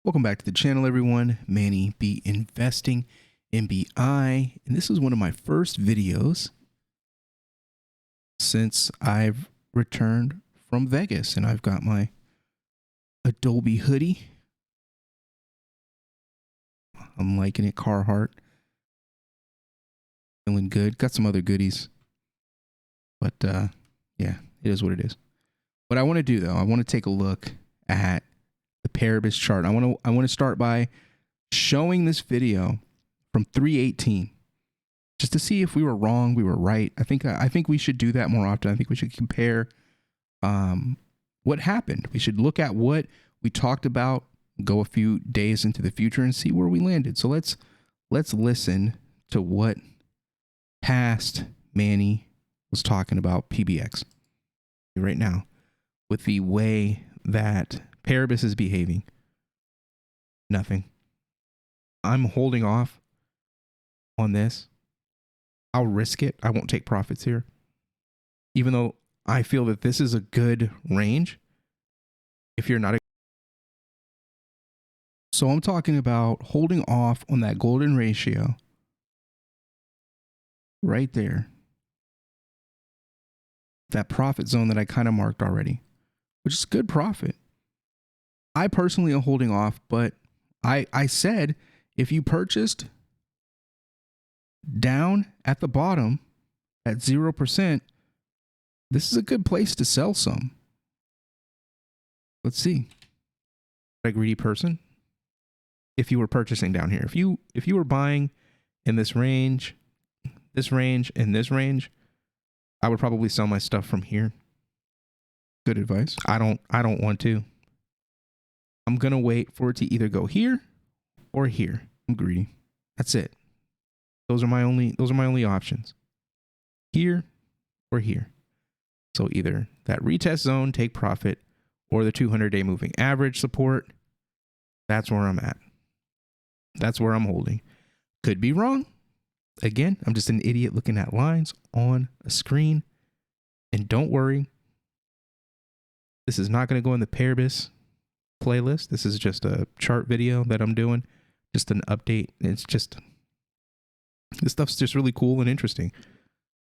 Welcome back to the channel, everyone. Manny B Investing MBI, and this is one of my first videos since I've returned from Vegas, and I've got my Adobe hoodie. I'm liking it, Carhartt. Feeling good. Got some other goodies, but yeah, it is what it is. What I want to do though, I want to take a look at the Paribus chart. I want to start by showing this video from 318 just to see if we were wrong, we were right. I think we should do that more often. I think we should compare what happened. We should look at what we talked about, go a few days into the future and see where we landed. So let's listen to what past Manny was talking about PBX right now with the way that Paribus is behaving. Nothing. I'm holding off on this. I'll risk it. I won't take profits here. Even though I feel that this is a good range. If you're not So I'm talking about holding off on that golden ratio right there. That profit zone that I kind of marked already, which is good profit. I personally am holding off, but I said if you purchased down at the bottom at 0%, this is a good place to sell some. Let's see. A greedy person. If you were purchasing down here, if you were buying in this range, and this range, I would probably sell my stuff from here. Good advice. I don't want to. I'm gonna wait for it to either go here or here. I'm greedy. That's it. Those are my only options. Here or here. So either that retest zone, take profit, or the 200-day moving average support. That's where I'm at. That's where I'm holding. Could be wrong. Again, I'm just an idiot looking at lines on a screen. And don't worry. This is not going to go in the Paribus playlist. This is just a chart video that I'm doing. Just an update. It's just, this stuff's just really cool and interesting.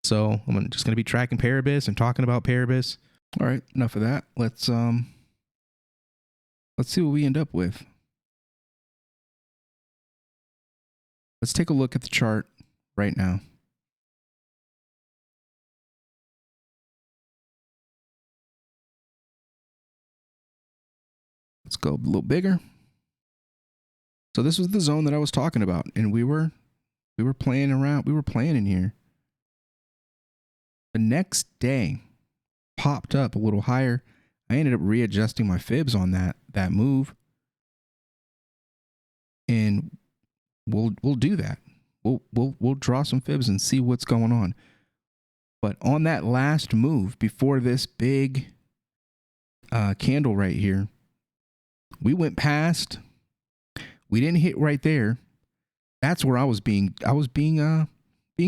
So I'm just going to be tracking Paribus and talking about Paribus. All right, enough of that. Let's see what we end up with. Let's take a look at the chart right now. Let's go a little bigger. So this was the zone that I was talking about, and we were playing around. We were playing in here. The next day popped up a little higher. I ended up readjusting my fibs on that move, and we'll do that. We'll draw some fibs and see what's going on. But on that last move before this big candle right here, we went past. We didn't hit right there. That's where I was being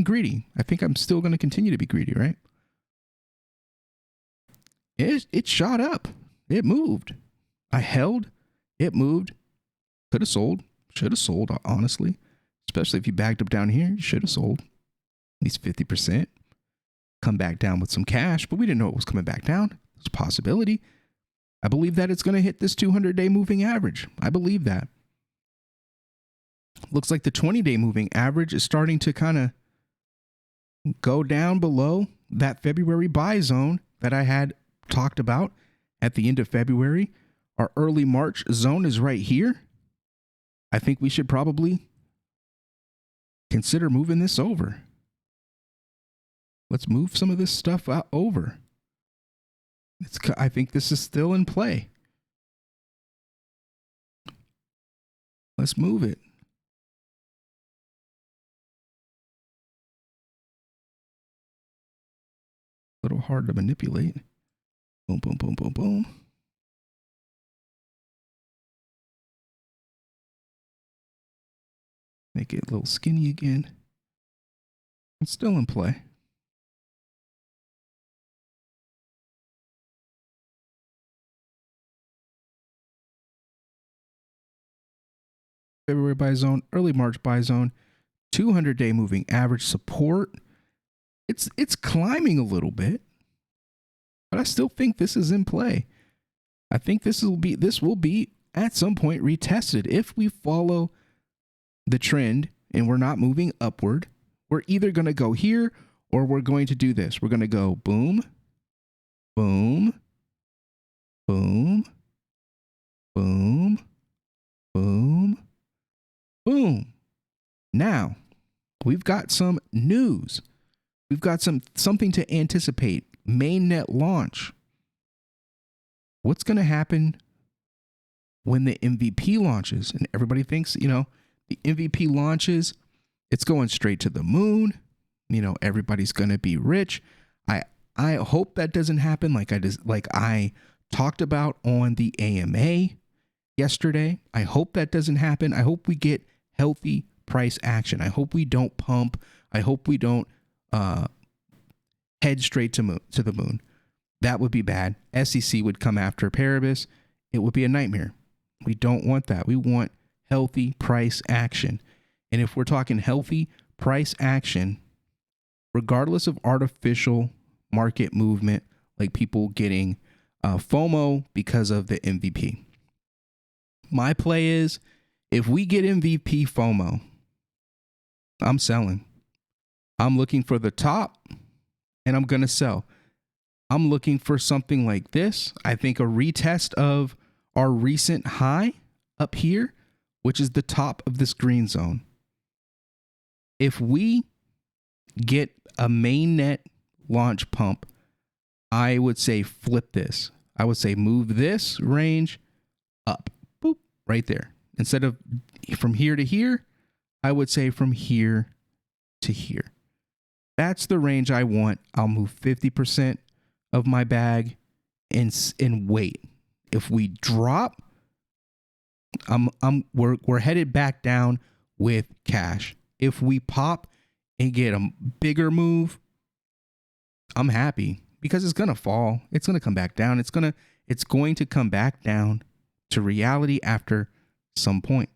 greedy. I think I'm still going to continue to be greedy, right? It shot up. It moved. I held. It moved. Could have sold. Should have sold, honestly. Especially if you backed up down here, you should have sold. At least 50%. Come back down with some cash, but we didn't know it was coming back down. It's a possibility. I believe that it's going to hit this 200-day moving average. I believe that. Looks like the 20-day moving average is starting to kind of go down below that February buy zone that I had talked about at the end of February. Our early March zone is right here. I think we should probably consider moving this over. Let's move some of this stuff out over. I think this is still in play. Let's move it. A little hard to manipulate. Boom, boom, boom, boom, boom. Make it a little skinny again. It's still in play. February buy zone, early March buy zone, 200-day moving average support. It's climbing a little bit, but I still think this is in play. I think this will be at some point retested. If we follow the trend and we're not moving upward, we're either going to go here or we're going to do this. We're going to go boom, boom, boom, boom, boom, boom. Now, we've got some news. We've got something to anticipate. Mainnet launch. What's going to happen when the MVP launches? And everybody thinks, the MVP launches, it's going straight to the moon. Everybody's going to be rich. I hope that doesn't happen like I talked about on the AMA yesterday. I hope that doesn't happen. I hope we get healthy price action. I hope we don't pump. I hope we don't head straight to the moon. That would be bad. SEC would come after Paribus. It would be a nightmare. We don't want that. We want healthy price action. And if we're talking healthy price action, regardless of artificial market movement, like people getting FOMO because of the MVP, my play is if we get MVP FOMO, I'm selling. I'm looking for the top and I'm going to sell. I'm looking for something like this. I think a retest of our recent high up here, which is the top of this green zone. If we get a mainnet launch pump, I would say flip this. I would say move this range up, boop, right there. Instead of from here to here, I would say from here to here. That's the range I want. I'll move 50% of my bag and wait. If we drop, we're headed back down with cash. If we pop and get a bigger move, I'm happy because it's going to fall. It's going to come back down. It's going to come back down to reality after some point.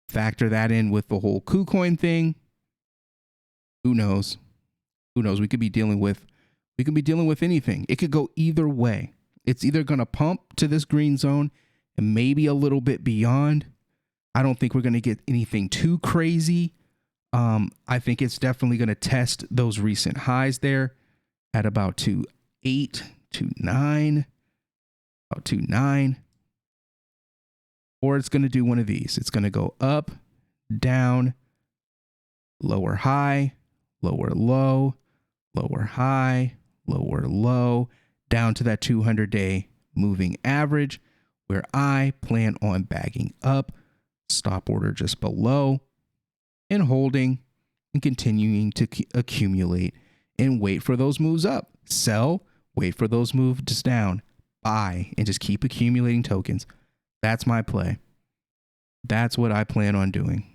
Factor that in with the whole KuCoin thing. Who knows? We could be dealing with anything. It could go either way. It's either going to pump to this green zone and maybe a little bit beyond. I don't think we're going to get anything too crazy. I think it's definitely going to test those recent highs there at about 2.8, 2.9, about 2.9. Or it's going to do one of these. It's going to go up, down, lower high, lower low, lower high, lower low, down to that 200-day moving average where I plan on bagging up, stop order just below, and holding and continuing to accumulate and wait for those moves up. Sell, wait for those moves down, buy, and just keep accumulating tokens. That's my play. That's what I plan on doing.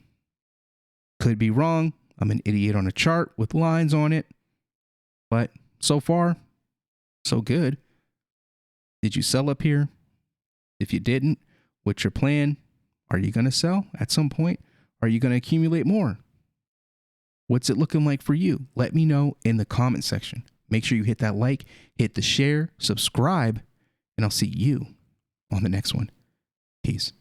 Could be wrong. I'm an idiot on a chart with lines on it. But so far, so good. Did you sell up here? If you didn't, what's your plan? Are you going to sell at some point? Are you going to accumulate more? What's it looking like for you? Let me know in the comment section. Make sure you hit that like, hit the share, subscribe, and I'll see you on the next one. Peace.